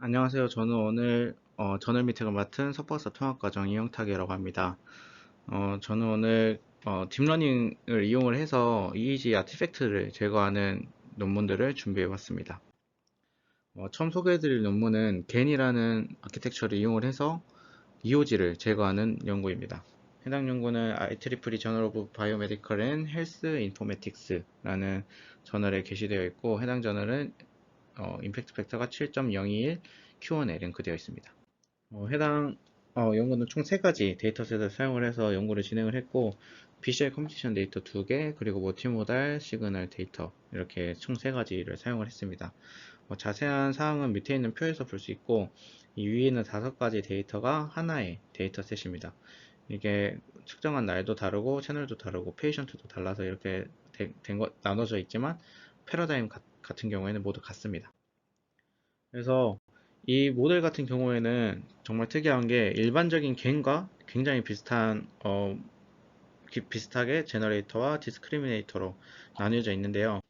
안녕하세요. 저는 오늘 저널 미팅을 맡은 석박사 통합과정 이영탁이라고 합니다. 저는 오늘 딥러닝을 이용을 해서 EEG 아티팩트를 제거하는 논문들을 준비해 봤습니다. 처음 소개해드릴 논문은 겐이라는 아키텍처를 이용을 해서 EOG를 제거하는 연구입니다. 해당 연구는 IEEE 저널 오브 바이오메디컬 앤 헬스 인포메틱스라는 저널에 게시되어 있고, 해당 저널은 임팩트 팩터가 7.021 Q1에 랭크되어 있습니다. 해당 연구는 총 3가지 데이터셋을 사용을 해서 연구를 진행을 했고, BCI 컴퓨테이션 데이터 2개, 그리고 멀티모달 시그널 데이터, 이렇게 총 3가지를 사용을 했습니다. 자세한 사항은 밑에 있는 표에서 볼 수 있고, 이 위에 있는 5가지 데이터가 하나의 데이터셋입니다. 이게 측정한 날도 다르고 채널도 다르고 페이션트도 달라서 이렇게 나눠져 있지만, 패러다임 같은 경우에는 모두 같습니다. 그래서 이 모델 같은 경우에는 정말 특이한 게, 일반적인 겐과 굉장히 비슷하게 제너레이터와 디스크리미네이터로 나뉘어져 있는데요.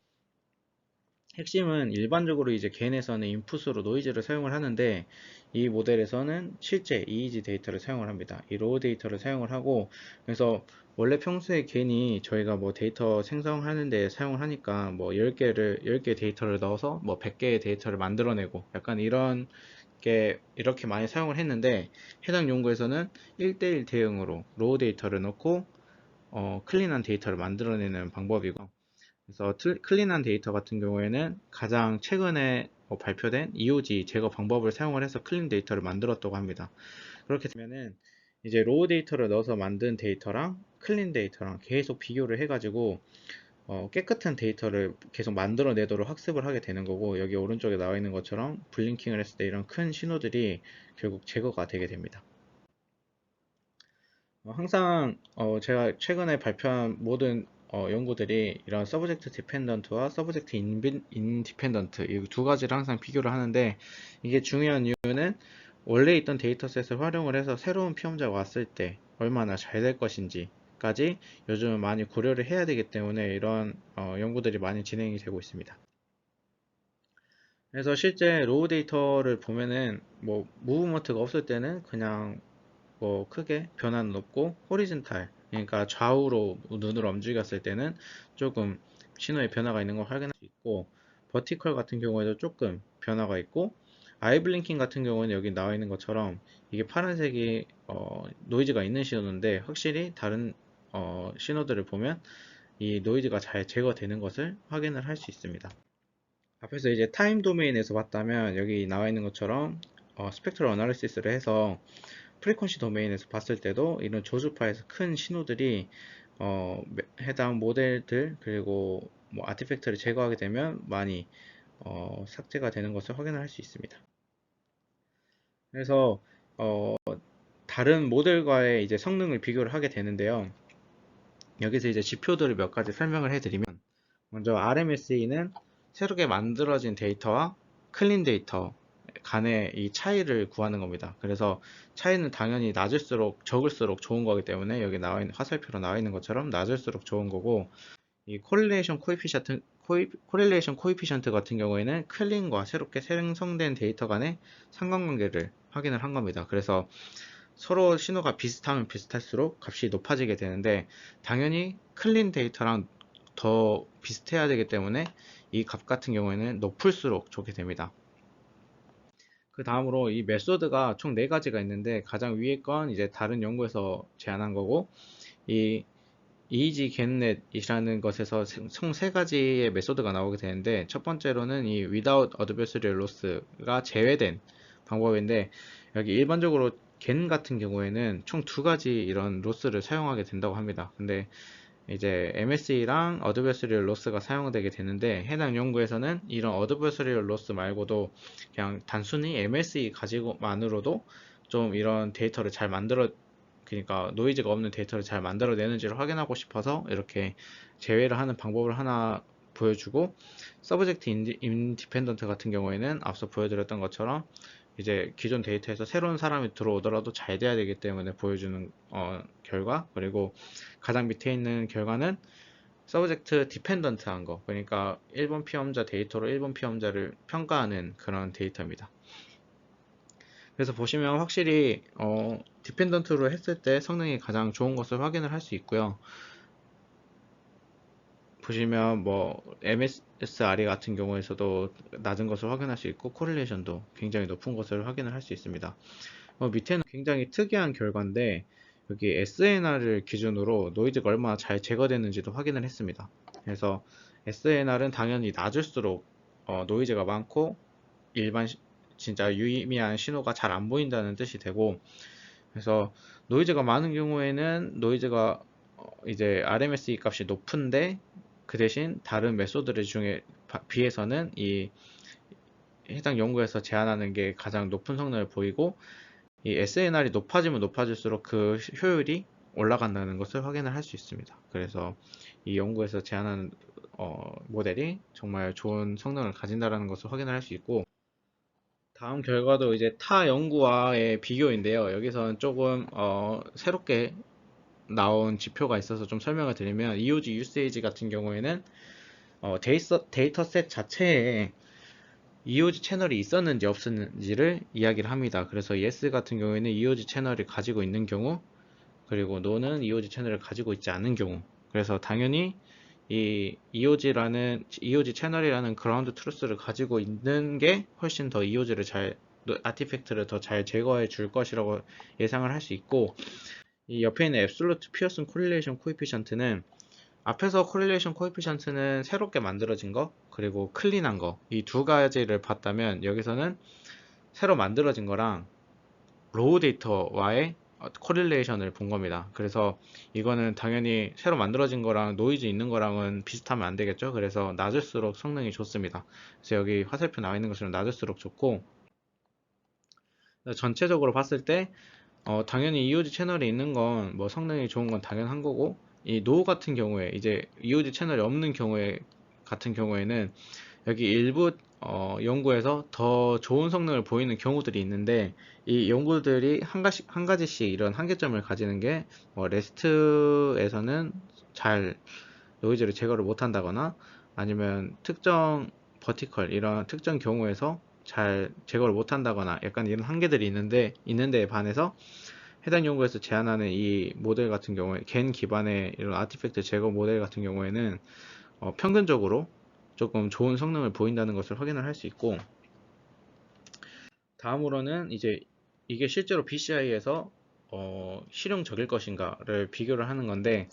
핵심은 일반적으로 이제 겐에서는 인풋으로 노이즈를 사용을 하는데, 이 모델에서는 실제 EEG 데이터를 사용을 합니다. 이 로우 데이터를 사용을 하고, 그래서 원래 평소에 겐이 저희가 뭐 데이터 생성하는데 사용을 하니까 뭐 10개 데이터를 넣어서 뭐 100개의 데이터를 만들어내고 약간 이런 게 이렇게 많이 사용을 했는데, 해당 연구에서는 1대1 대응으로 로우 데이터를 넣고 클린한 데이터를 만들어내는 방법이고, 그래서 클린한 데이터 같은 경우에는 가장 최근에 발표된 EOG 제거 방법을 사용을 해서 클린 데이터를 만들었다고 합니다. 그렇게 되면은 이제 로우 데이터를 넣어서 만든 데이터랑 클린 데이터랑 계속 비교를 해가지고 깨끗한 데이터를 계속 만들어내도록 학습을 하게 되는 거고, 여기 오른쪽에 나와 있는 것처럼 블링킹을 했을 때 이런 큰 신호들이 결국 제거가 되게 됩니다. 항상 제가 최근에 발표한 모든 연구들이 이런 서브젝트 디펜던트와 서브젝트 인디펜던트 이 두 가지를 항상 비교를 하는데, 이게 중요한 이유는 원래 있던 데이터셋을 활용을 해서 새로운 피험자가 왔을 때 얼마나 잘 될 것인지까지 요즘은 많이 고려를 해야 되기 때문에 이런 연구들이 많이 진행이 되고 있습니다. 그래서 실제 로우 데이터를 보면은 뭐 무브먼트가 없을 때는 그냥 뭐 크게 변화는 없고, 호리즌탈, 그러니까 좌우로 눈을 움직였을 때는 조금 신호에 변화가 있는 걸 확인할 수 있고, 버티컬 같은 경우에도 조금 변화가 있고, 아이 블링킹 같은 경우는 여기 나와 있는 것처럼 이게 파란색이 노이즈가 있는 신호인데, 확실히 다른 신호들을 보면 이 노이즈가 잘 제거되는 것을 확인을 할 수 있습니다. 앞에서 이제 타임 도메인에서 봤다면 여기 나와 있는 것처럼 스펙트럴 어널리시스를 해서 프리퀀시 도메인에서 봤을 때도 이런 저주파에서 큰 신호들이 해당 모델들 그리고 뭐 아티팩트를 제거하게 되면 많이 삭제가 되는 것을 확인할 수 있습니다. 그래서 어, 다른 모델과의 이제 성능을 비교를 하게 되는데요. 여기서 이제 지표들을 몇 가지 설명을 해드리면, 먼저 RMSE는 새롭게 만들어진 데이터와 클린 데이터 간의 이 차이를 구하는 겁니다. 그래서 차이는 당연히 낮을수록 적을수록 좋은 거기 때문에 여기 나와 있는 화살표로 나와 있는 것처럼 낮을수록 좋은 거고, 이 코릴레이션 코이피션트 같은 경우에는 클린과 새롭게 생성된 데이터 간의 상관관계를 확인을 한 겁니다. 그래서 서로 신호가 비슷하면 비슷할수록 값이 높아지게 되는데, 당연히 클린 데이터랑 더 비슷해야 되기 때문에 이 값 같은 경우에는 높을수록 좋게 됩니다. 그 다음으로 이 메소드가 총 4가지가 있는데, 가장 위에 건 이제 다른 연구에서 제안한 거고, 이 EEG getNet이라는 것에서 총 3가지의 메소드가 나오게 되는데, 첫 번째로는 이 without adversarial loss가 제외된 방법인데, 여기 일반적으로 get 같은 경우에는 총 2가지 이런 로스를 사용하게 된다고 합니다. 근데 이제 MSE랑 adversarial loss가 사용되게 되는데, 해당 연구에서는 이런 adversarial loss 말고도 그냥 단순히 MSE 가지고만으로도 좀 이런 데이터를 잘 만들어, 그러니까 노이즈가 없는 데이터를 잘 만들어내는지를 확인하고 싶어서 이렇게 제외를 하는 방법을 하나 보여주고, 서브젝트 인디펜던트 같은 경우에는 앞서 보여드렸던 것처럼 이제 기존 데이터에서 새로운 사람이 들어오더라도 잘 돼야 되기 때문에 보여주는 결과, 그리고 가장 밑에 있는 결과는 서브젝트 디펜던트한 거, 그러니까 1번 피험자 데이터로 1번 피험자를 평가하는 그런 데이터입니다. 그래서 보시면 확실히 디펜던트로 했을 때 성능이 가장 좋은 것을 확인을 할 수 있고요. 보시면 뭐 MSRE 같은 경우에서도 낮은 것을 확인할 수 있고 코릴레이션도 굉장히 높은 것을 확인을 할 수 있습니다. 밑에는 굉장히 특이한 결과인데 여기 SNR을 기준으로 노이즈가 얼마나 잘 제거되는지도 확인을 했습니다. 그래서 SNR은 당연히 낮을수록 노이즈가 많고 일반 진짜 유의미한 신호가 잘 안 보인다는 뜻이 되고, 그래서 노이즈가 많은 경우에는 노이즈가 이제 RMSE 값이 높은데 그 대신 다른 메소드 중에 비해서는 이 해당 연구에서 제안하는 게 가장 높은 성능을 보이고, 이 SNR이 높아지면 높아질수록 그 효율이 올라간다는 것을 확인을 할 수 있습니다. 그래서 이 연구에서 제안하는 모델이 정말 좋은 성능을 가진다는 것을 확인을 할 수 있고, 다음 결과도 이제 타 연구와의 비교인데요. 여기서는 조금 새롭게 나온 지표가 있어서 좀 설명을 드리면, EOG 유세이지 같은 경우에는 데이터셋 자체에 EOG 채널이 있었는지 없었는지를 이야기를 합니다. 그래서 yes 같은 경우에는 EOG 채널을 가지고 있는 경우, 그리고 no는 EOG 채널을 가지고 있지 않은 경우. 그래서 당연히 이 EOG 채널이라는 그라운드 트루스를 가지고 있는 게 훨씬 더 EOG를 아티팩트를 더 잘 제거해 줄 것이라고 예상을 할 수 있고, 이 옆에 있는 앱솔루트 피어슨 코릴레이션 코에피션트는 앞에서 코릴레이션 코에피션트는 새롭게 만들어진 거, 그리고 클린한 거, 이 두 가지를 봤다면 여기서는 새로 만들어진 거랑 로우 데이터와의 코릴레이션을 본 겁니다. 그래서 이거는 당연히 새로 만들어진 거랑 노이즈 있는 거랑은 비슷하면 안 되겠죠. 그래서 낮을수록 성능이 좋습니다. 그래서 여기 화살표 나와 있는 것처럼 낮을수록 좋고, 전체적으로 봤을 때 당연히 EOG 채널이 있는 건 뭐 성능이 좋은 건 당연한 거고, 이 노 같은 경우에 이제 EOG 채널이 없는 경우에 같은 경우에는 여기 일부 연구에서 더 좋은 성능을 보이는 경우들이 있는데, 이 연구들이 한 가지씩 이런 한계점을 가지는 게 레스트에서는 잘 노이즈를 제거를 못 한다거나, 아니면 특정 버티컬 이런 특정 경우에서 잘 제거를 못 한다거나, 약간 이런 한계들이 있는데 반해서 해당 연구에서 제안하는 이 모델 같은 경우에 겐 기반의 이런 아티팩트 제거 모델 같은 경우에는 평균적으로 조금 좋은 성능을 보인다는 것을 확인을 할 수 있고, 다음으로는 이제 이게 실제로 BCI에서 실용적일 것인가를 비교를 하는 건데,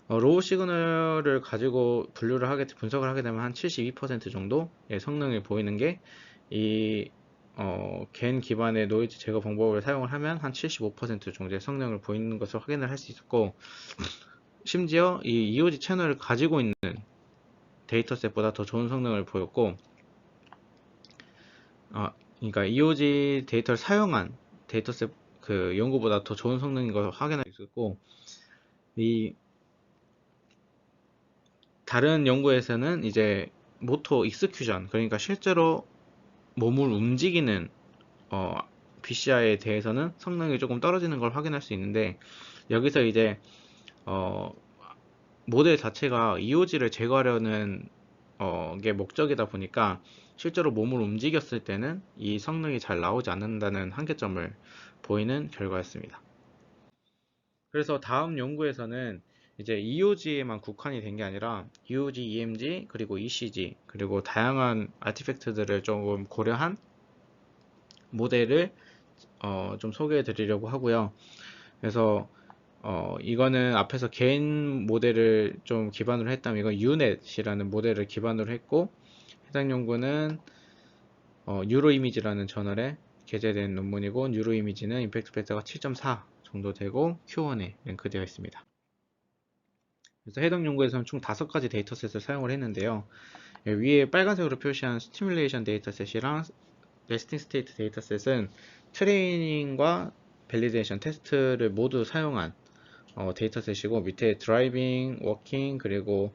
로우 시그널을 가지고 분석을 하게 되면 한 72% 정도의 성능을 보이는 게, 이 겐 기반의 노이즈 제거 방법을 사용을 하면 한 75% 정도의 성능을 보이는 것을 확인을 할 수 있었고, 심지어 이 EOG 채널을 가지고 있는 데이터셋보다 더 좋은 성능을 보였고, 그러니까 EOG 데이터를 사용한 데이터셋 그 연구보다 더 좋은 성능인 걸 확인할 수 있었고, 이 다른 연구에서는 이제 모터 익스큐전, 그러니까 실제로 몸을 움직이는 BCI에 대해서는 성능이 조금 떨어지는 걸 확인할 수 있는데, 여기서 이제 어, 모델 자체가 EOG를 제거하려는 게 목적이다 보니까 실제로 몸을 움직였을 때는 이 성능이 잘 나오지 않는다는 한계점을 보이는 결과였습니다. 그래서 다음 연구에서는 이제 EOG에만 국한이 된 게 아니라 EOG, EMG, 그리고 ECG, 그리고 다양한 아티팩트들을 조금 고려한 모델을 좀 소개해 드리려고 하고요. 그래서 이거는 앞에서 개인 모델을 좀 기반으로 했다면 이건 UNet이라는 모델을 기반으로 했고, 해당 연구는 뉴로 이미지라는 저널에 게재된 논문이고, 뉴로 이미지는 임팩트 팩터가 7.4 정도 되고 Q1에 랭크되어 있습니다. 그래서 해당 연구에서는 총 5가지 데이터셋을 사용을 했는데요. 위에 빨간색으로 표시한 스티뮬레이션 데이터셋이랑 레스팅 스테이트 데이터셋은 트레이닝과 밸리데이션 테스트를 모두 사용한 데이터셋이고, 밑에 드라이빙, 워킹, 그리고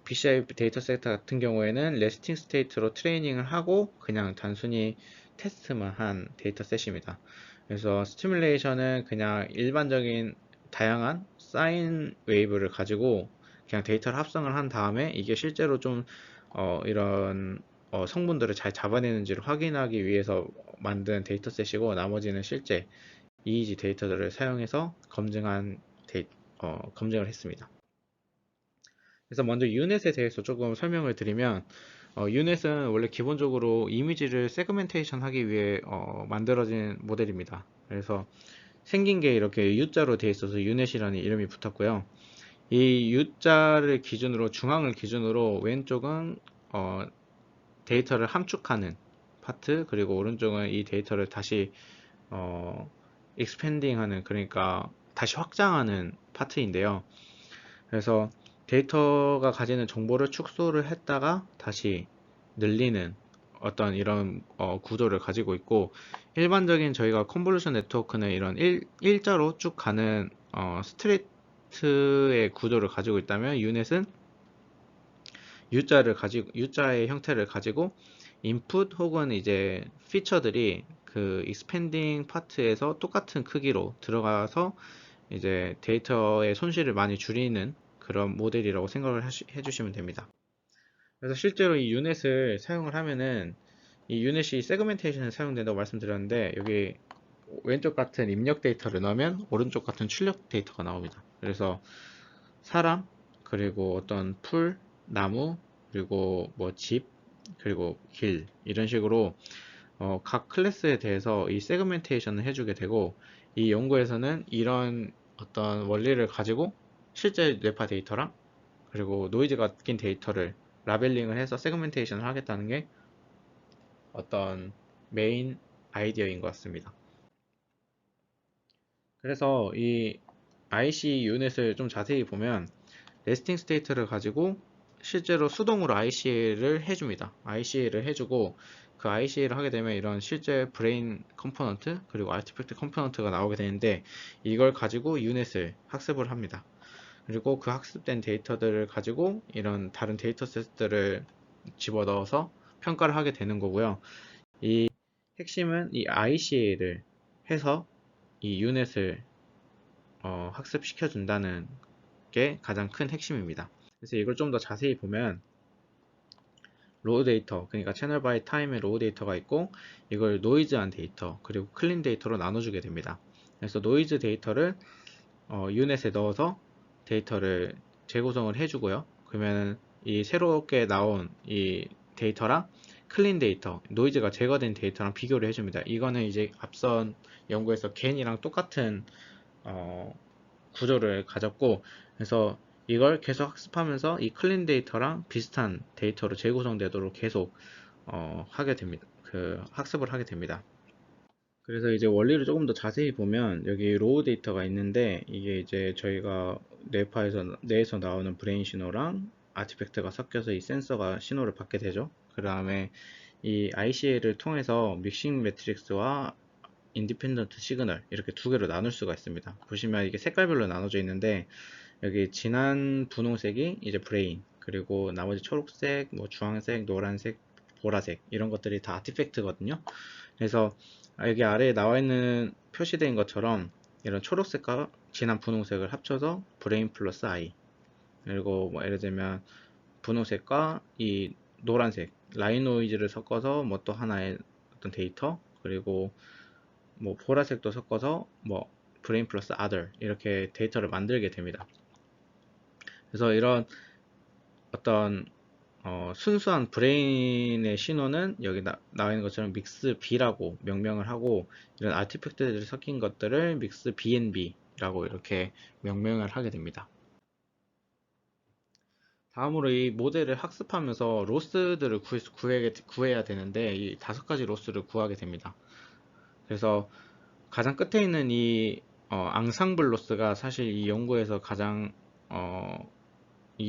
BCI 데이터셋 같은 경우에는 레스팅 스테이트로 트레이닝을 하고 그냥 단순히 테스트만 한 데이터셋입니다. 그래서 스티뮬레이션은 그냥 일반적인 다양한 사인 웨이브를 가지고 그냥 데이터를 합성을 한 다음에 이게 실제로 좀 이런 성분들을 잘 잡아내는지를 확인하기 위해서 만든 데이터셋이고 나머지는 실제 EEG 데이터들을 사용해서 검증을 했습니다. 그래서 먼저 유넷에 대해서 조금 설명을 드리면 유넷은 원래 기본적으로 이미지를 세그멘테이션 하기 위해 만들어진 모델입니다. 그래서 생긴 게 이렇게 U자로 되어 있어서 유넷이라는 이름이 붙었고요. 이 U자를 기준으로 중앙을 기준으로 왼쪽은 데이터를 함축하는 파트, 그리고 오른쪽은 이 데이터를 다시 익스펜딩하는, 그러니까 다시 확장하는 파트인데요. 그래서 데이터가 가지는 정보를 축소를 했다가 다시 늘리는 어떤 이런 구조를 가지고 있고, 일반적인 저희가 컨볼루션 네트워크는 이런 일자로 쭉 가는 스트레이트의 구조를 가지고 있다면, 유넷은 U자의 형태를 가지고 인풋 혹은 이제 피처들이 그 익스펜딩 파트에서 똑같은 크기로 들어가서 이제 데이터의 손실을 많이 줄이는 그런 모델이라고 생각을 해주시면 됩니다. 그래서 실제로 이 유넷을 사용을 하면은, 이 유넷이 세그멘테이션에 사용된다고 말씀드렸는데, 여기 왼쪽 같은 입력 데이터를 넣으면 오른쪽 같은 출력 데이터가 나옵니다. 그래서 사람, 그리고 어떤 풀, 나무, 그리고 뭐 집, 그리고 길, 이런 식으로 각 클래스에 대해서 이 세그멘테이션을 해주게 되고, 이 연구에서는 이런 어떤 원리를 가지고 실제 뇌파 데이터랑 그리고 노이즈가 낀 데이터를 라벨링을 해서 세그멘테이션을 하겠다는 게 어떤 메인 아이디어인 것 같습니다. 그래서 이 IC 유닛을 좀 자세히 보면 레스팅 스테이트를 가지고 실제로 수동으로 ICA를 해줍니다. ICA를 해주고, 그 ICA를 하게 되면 이런 실제 브레인 컴포넌트 그리고 아티팩트 컴포넌트가 나오게 되는데, 이걸 가지고 유닛을 학습을 합니다. 그리고 그 학습된 데이터들을 가지고 이런 다른 데이터셋들을 집어넣어서 평가를 하게 되는 거고요. 이 핵심은 이 ICA를 해서 이 유닛을 학습시켜 준다는 게 가장 큰 핵심입니다. 그래서 이걸 좀 더 자세히 보면 로우 데이터, 그러니까 채널 바이 타임의 로우 데이터가 있고, 이걸 노이즈한 데이터 그리고 클린 데이터로 나눠주게 됩니다. 그래서 노이즈 데이터를 유넷에 넣어서 데이터를 재구성을 해주고요. 그러면 이 새롭게 나온 이 데이터랑 클린 데이터, 노이즈가 제거된 데이터랑 비교를 해줍니다. 이거는 이제 앞선 연구에서 겐이랑 똑같은 구조를 가졌고, 그래서 이걸 계속 학습하면서 이 클린 데이터랑 비슷한 데이터로 재구성되도록 계속 하게 됩니다. 학습을 하게 됩니다. 그래서 이제 원리를 조금 더 자세히 보면 여기 로우 데이터가 있는데, 이게 이제 저희가 뇌에서 나오는 브레인 신호랑 아티팩트가 섞여서 이 센서가 신호를 받게 되죠. 그 다음에 이 ICA를 통해서 믹싱 매트릭스와 인디펜던트 시그널, 이렇게 두 개로 나눌 수가 있습니다. 보시면 이게 색깔별로 나눠져 있는데, 여기 진한 분홍색이 이제 브레인, 그리고 나머지 초록색, 뭐 주황색, 노란색, 보라색, 이런 것들이 다 아티팩트거든요. 그래서 여기 아래에 나와 있는 표시된 것처럼 이런 초록색과 진한 분홍색을 합쳐서 브레인 플러스 아이, 그리고 뭐 예를 들면 분홍색과 이 노란색 라이노이즈를 섞어서 뭐 또 하나의 어떤 데이터, 그리고 뭐 보라색도 섞어서 뭐 브레인 플러스 아더, 이렇게 데이터를 만들게 됩니다. 그래서 이런 어떤 순수한 브레인의 신호는 여기 나와 있는 것처럼 믹스 B라고 명명을 하고, 이런 아티팩트들이 섞인 것들을 믹스 BNB라고 이렇게 명명을 하게 됩니다. 다음으로 이 모델을 학습하면서 로스들을 구해야 되는데, 이 5가지 로스를 구하게 됩니다. 그래서 가장 끝에 있는 이 앙상블 로스가 사실 이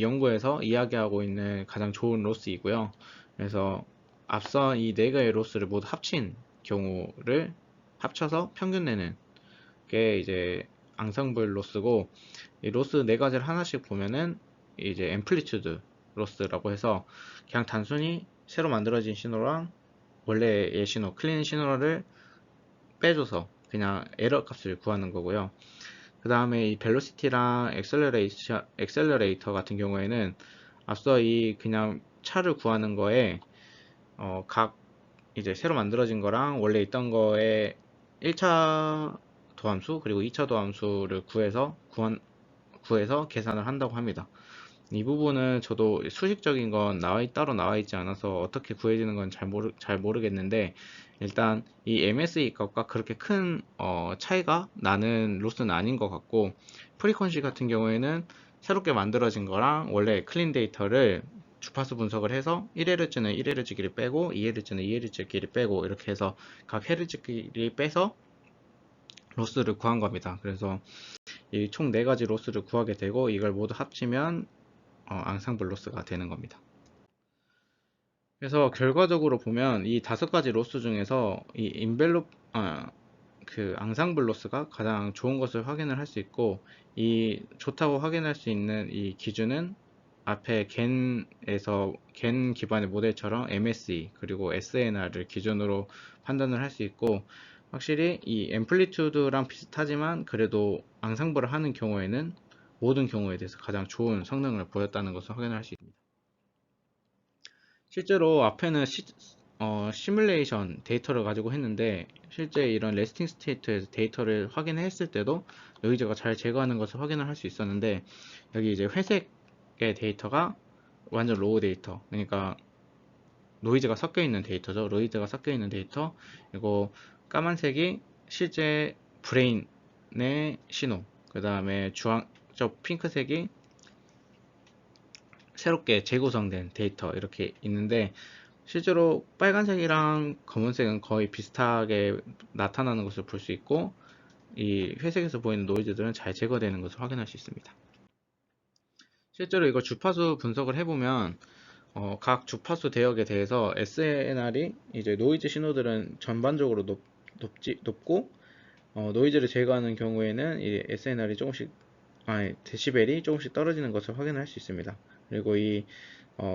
연구에서 이야기하고 있는 가장 좋은 로스이고요. 그래서 앞서 이 4개의 로스를 모두 합친 경우를 합쳐서 평균 내는 게 이제 앙상블 로스고, 이 로스 4가지를 하나씩 보면은 이제 앰플리튜드 로스라고 해서 그냥 단순히 새로 만들어진 신호랑 원래의 신호, 클린 신호를 빼줘서 그냥 에러 값을 구하는 거고요. 그 다음에 이 벨로시티랑 엑셀러레이터 같은 경우에는 앞서 이 그냥 차를 구하는 거에 각 이제 새로 만들어진 거랑 원래 있던 거에 1차 도함수 그리고 2차 도함수를 구해서 계산을 한다고 합니다. 이 부분은 저도 수식적인 건 따로 나와 있지 않아서 어떻게 구해지는 건 잘 모르겠는데, 일단 이 MSE 값과 그렇게 큰 차이가 나는 로스는 아닌 것 같고, 프리퀀시 같은 경우에는 새롭게 만들어진 거랑 원래 클린 데이터를 주파수 분석을 해서 1Hz는 1Hz 길이 빼고 2Hz는 2Hz 길이 빼고 이렇게 해서 각 Hz 길이 빼서 로스를 구한 겁니다. 그래서 이 총 4가지 로스를 구하게 되고, 이걸 모두 합치면 앙상블 로스가 되는 겁니다. 그래서 결과적으로 보면 이 5가지 로스 중에서 이 그 앙상블 로스가 가장 좋은 것을 확인을 할 수 있고, 이 좋다고 확인할 수 있는 이 기준은 앞에 겐 기반의 모델처럼 MSE 그리고 SNR을 기준으로 판단을 할 수 있고, 확실히 이 앰플리튜드랑 비슷하지만 그래도 앙상블을 하는 경우에는 모든 경우에 대해서 가장 좋은 성능을 보였다는 것을 확인할 수 있습니다. 실제로 앞에는 시뮬레이션 데이터를 가지고 했는데, 실제 이런 레스팅 스테이트에서 데이터를 확인했을 때도 노이즈가 잘 제거하는 것을 확인을 할 수 있었는데, 여기 이제 회색의 데이터가 완전 로우 데이터, 그러니까 노이즈가 섞여 있는 데이터죠. 노이즈가 섞여 있는 데이터. 그리고 까만색이 실제 브레인의 신호, 그 다음에 저 핑크색이 새롭게 재구성된 데이터, 이렇게 있는데, 실제로 빨간색이랑 검은색은 거의 비슷하게 나타나는 것을 볼 수 있고, 이 회색에서 보이는 노이즈들은 잘 제거되는 것을 확인할 수 있습니다. 실제로 이거 주파수 분석을 해보면 각 주파수 대역에 대해서 SNR이 이제 노이즈 신호들은 전반적으로 높고, 노이즈를 제거하는 경우에는 이 SNR이 데시벨이 조금씩 떨어지는 것을 확인할 수 있습니다. 그리고 이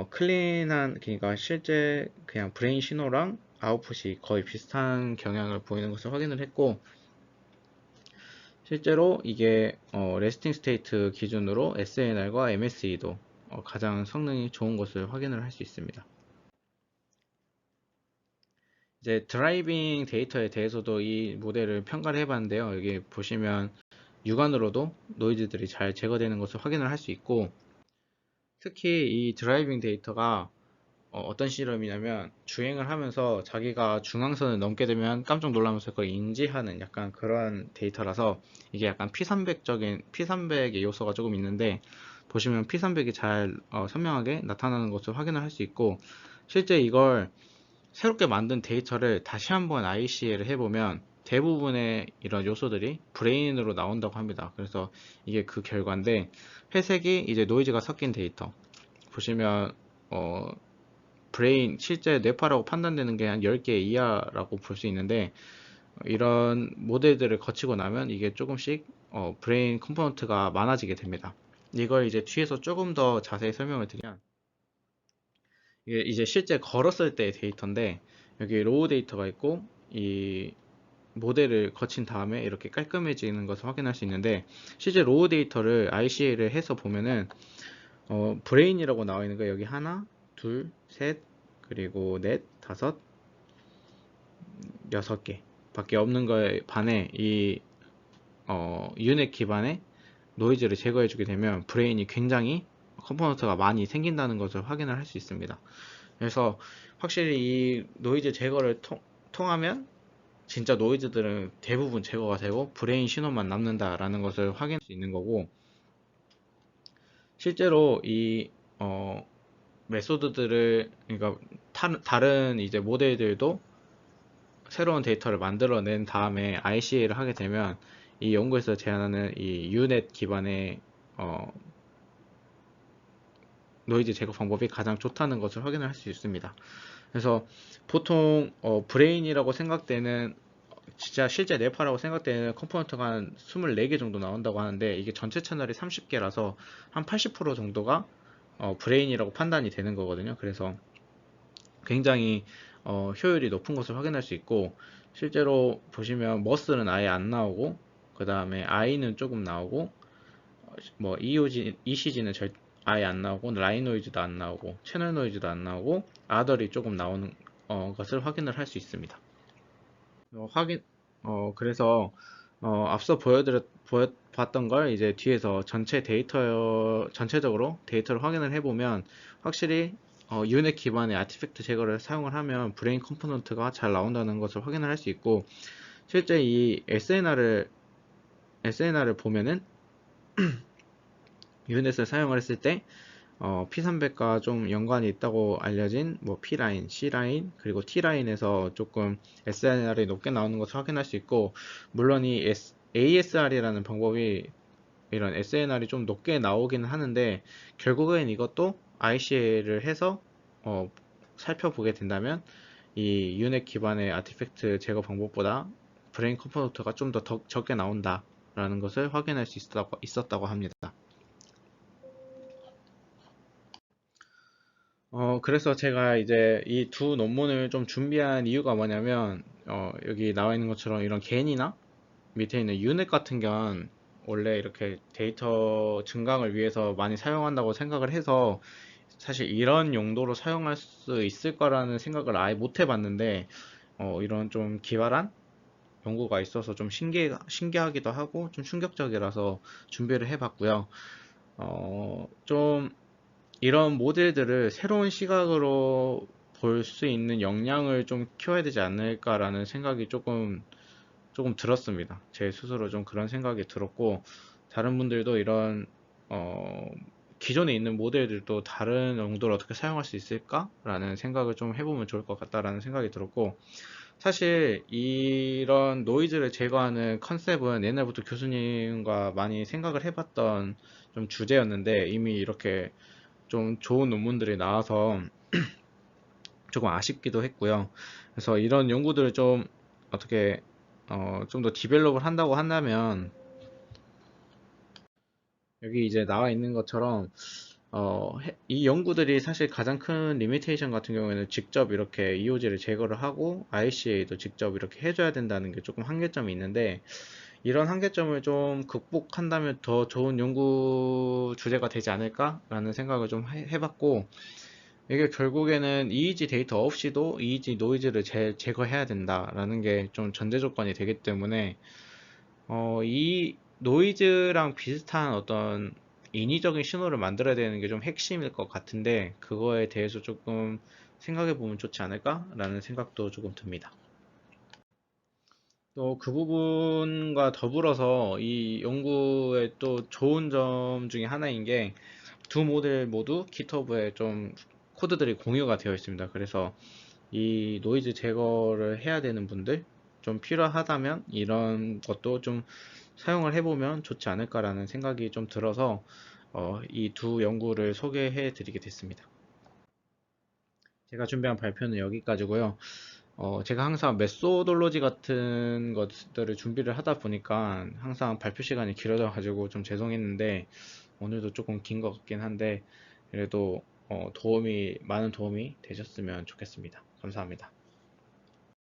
클린한, 그러니까 실제 그냥 브레인 신호랑 아웃풋이 거의 비슷한 경향을 보이는 것을 확인을 했고, 실제로 이게 레스팅 스테이트 기준으로 SNR과 MSE도 가장 성능이 좋은 것을 확인을 할 수 있습니다. 이제 드라이빙 데이터에 대해서도 이 모델을 평가를 해봤는데요. 여기 보시면 육안으로도 노이즈들이 잘 제거되는 것을 확인을 할 수 있고, 특히 이 드라이빙 데이터가 어떤 실험이냐면, 주행을 하면서 자기가 중앙선을 넘게 되면 깜짝 놀라면서 그걸 인지하는 약간 그런 데이터라서, 이게 약간 P300의 요소가 조금 있는데, 보시면 P300이 잘 선명하게 나타나는 것을 확인을 할 수 있고, 실제 이걸 새롭게 만든 데이터를 다시 한번 ICA를 해보면 대부분의 이런 요소들이 브레인으로 나온다고 합니다. 그래서 이게 그 결과인데, 회색이 이제 노이즈가 섞인 데이터 보시면 브레인 실제 뇌파라고 판단되는 게 한 10개 이하라고 볼 수 있는데, 이런 모델들을 거치고 나면 이게 조금씩 브레인 컴포넌트가 많아지게 됩니다. 이걸 이제 뒤에서 조금 더 자세히 설명을 드리면, 이게 이제 실제 걸었을 때의 데이터인데, 여기 로우 데이터가 있고 이 모델을 거친 다음에 이렇게 깔끔해지는 것을 확인할 수 있는데, 실제 로우 데이터를 ICA를 해서 보면은 브레인이라고 나와 있는 거 여기 하나, 둘, 셋, 그리고 넷, 다섯, 6개 밖에 없는 거에 반해 이 유닛 기반의 노이즈를 제거해 주게 되면 브레인이 굉장히 컴포넌트가 많이 생긴다는 것을 확인을 할 수 있습니다. 그래서 확실히 이 노이즈 제거를 통하면 진짜 노이즈들은 대부분 제거가 되고 브레인 신호만 남는다라는 것을 확인할 수 있는 거고, 실제로 이 메소드들을, 그러니까 다른 이제 모델들도 새로운 데이터를 만들어낸 다음에 ICA를 하게 되면 이 연구에서 제안하는 이 유넷 기반의 노이즈 제거 방법이 가장 좋다는 것을 확인을 할 수 있습니다. 그래서 보통 브레인이라고 생각되는, 진짜 실제 뇌파라고 생각되는 컴포넌트가 한 24개 정도 나온다고 하는데, 이게 전체 채널이 30개라서 한 80% 정도가 브레인이라고 판단이 되는 거거든요. 그래서 굉장히 효율이 높은 것을 확인할 수 있고, 실제로 보시면 머슬은 아예 안 나오고, 그 다음에 I는 조금 나오고, 뭐 ECG는 아예 안 나오고, 라인 노이즈도 안 나오고, 채널 노이즈도 안 나오고, 아더리 조금 나오는 것을 확인을 할 수 있습니다. 확인, 그래서 앞서 보여봤던 걸 이제 뒤에서 전체적으로 데이터를 확인을 해보면 확실히 유닛 기반의 아티팩트 제거를 사용을 하면 브레인 컴포넌트가 잘 나온다는 것을 확인을 할 수 있고, 실제 이 SNR을 보면은 유닛을 사용을 했을 때 P300과 좀 연관이 있다고 알려진 뭐 P라인, C라인, 그리고 T라인에서 조금 SNR이 높게 나오는 것을 확인할 수 있고, 물론 이 ASR이라는 방법이 이런 SNR이 좀 높게 나오기는 하는데, 결국엔 이것도 ICA를 해서 살펴보게 된다면 이 유닛 기반의 아티팩트 제거 방법보다 브레인 컴포넌트가 좀 더 적게 나온다라는 것을 확인할 수 있었다고 합니다. 그래서 제가 이제 이 두 논문을 좀 준비한 이유가 뭐냐면, 여기 나와 있는 것처럼 이런 겐이나 밑에 있는 유닛 같은 건 원래 이렇게 데이터 증강을 위해서 많이 사용한다고 생각을 해서 사실 이런 용도로 사용할 수 있을 거라는 생각을 아예 못 해봤는데, 이런 좀 기발한 연구가 있어서 좀 신기하기도 하고 좀 충격적이라서 준비를 해봤고요. 좀 이런 모델들을 새로운 시각으로 볼 수 있는 역량을 좀 키워야 되지 않을까라는 생각이 조금 들었습니다. 제 스스로 좀 그런 생각이 들었고, 다른 분들도 이런 어, 기존에 있는 모델들도 다른 용도로 어떻게 사용할 수 있을까라는 생각을 좀 해보면 좋을 것 같다라는 생각이 들었고, 사실 이런 노이즈를 제거하는 컨셉은 옛날부터 교수님과 많이 생각을 해봤던 좀 주제였는데, 이미 이렇게 좀 좋은 논문들이 나와서 조금 아쉽기도 했고요. 그래서 이런 연구들을 좀 어떻게 좀 더 디벨롭을 한다고 한다면, 여기 이제 나와 있는 것처럼 이 연구들이 사실 가장 큰 리미테이션 같은 경우에는 직접 이렇게 EOG를 제거를 하고 ICA도 직접 이렇게 해줘야 된다는 게 조금 한계점이 있는데, 이런 한계점을 좀 극복한다면 더 좋은 연구 주제가 되지 않을까라는 생각을 좀 해봤고, 이게 결국에는 EEG 데이터 없이도 EEG 노이즈를 제거해야 된다라는 게 좀 전제 조건이 되기 때문에, 이 노이즈랑 비슷한 어떤 인위적인 신호를 만들어야 되는 게 좀 핵심일 것 같은데, 그거에 대해서 조금 생각해 보면 좋지 않을까라는 생각도 조금 듭니다. 또 그 부분과 더불어서 이 연구의 또 좋은 점 중에 하나인 게, 두 모델 모두 GitHub에 좀 코드들이 공유가 되어 있습니다. 그래서 이 노이즈 제거를 해야 되는 분들, 좀 필요하다면 이런 것도 좀 사용을 해보면 좋지 않을까라는 생각이 좀 들어서 이 두 연구를 소개해 드리게 됐습니다. 제가 준비한 발표는 여기까지고요. 제가 항상 메소돌로지 같은 것들을 준비를 하다 보니까 항상 발표 시간이 길어져 가지고 좀 죄송했는데, 오늘도 조금 긴 것 같긴 한데 그래도 많은 도움이 되셨으면 좋겠습니다. 감사합니다.